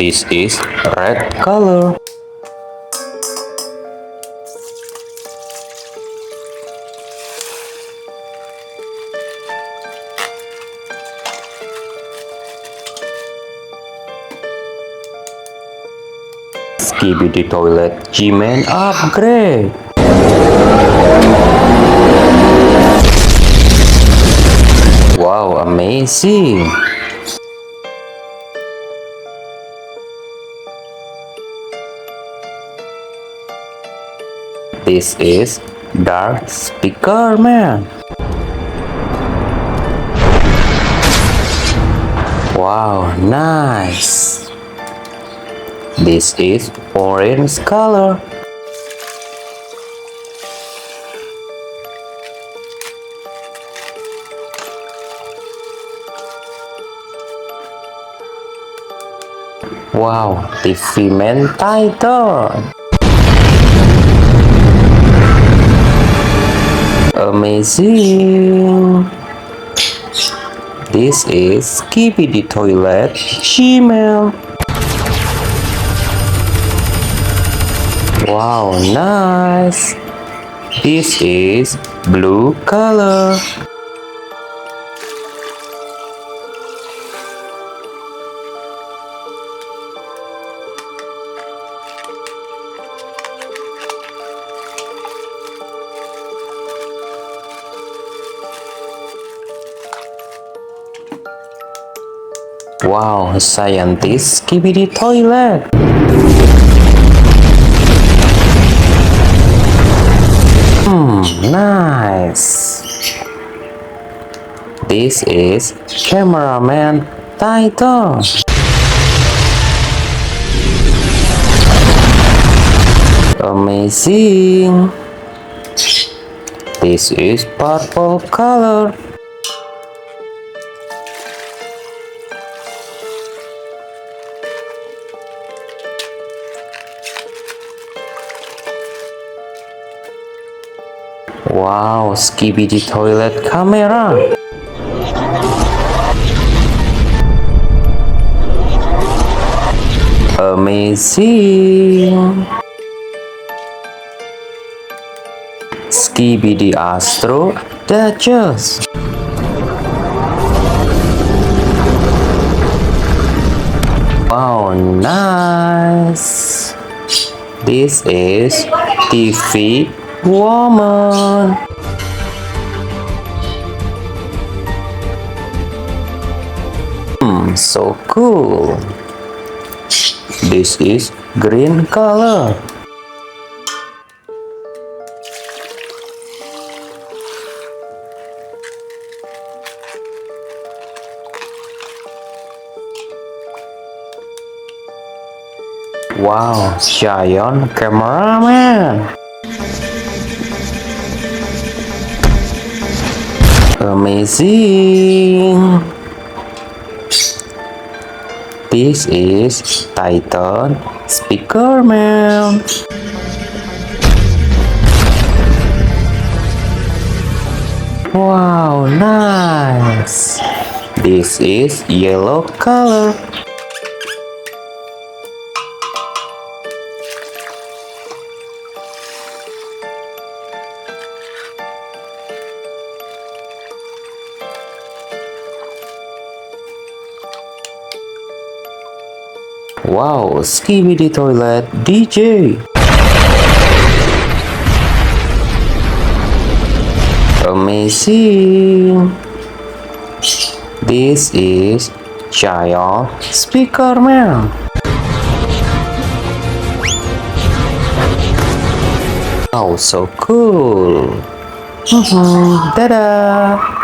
This is red color. Skibidi Toilet G-Man upgrade. Wow, amazing. This is Dark Speaker Man. Wow, nice. This is orange color. Wow, TV Man Titan. Amazing. This is Skibidi Toilet Gmail. Wow, nice. This is blue color. Wow, scientist Skibidi Toilet. Nice. This is Cameraman Titan. Amazing. This is purple color. Wow, Skibidi Toilet camera. Amazing. Skibidi Astro Duchess. Wow, nice. This is TV Woman. So cool. This is green color. Wow, giant cameraman. Amazing. This is Titan Speaker Man. Wow, nice. This is yellow color. Wow, Skibidi Toilet DJ. Amazing. This is Giant Speaker Man. Oh, so cool. Dadah.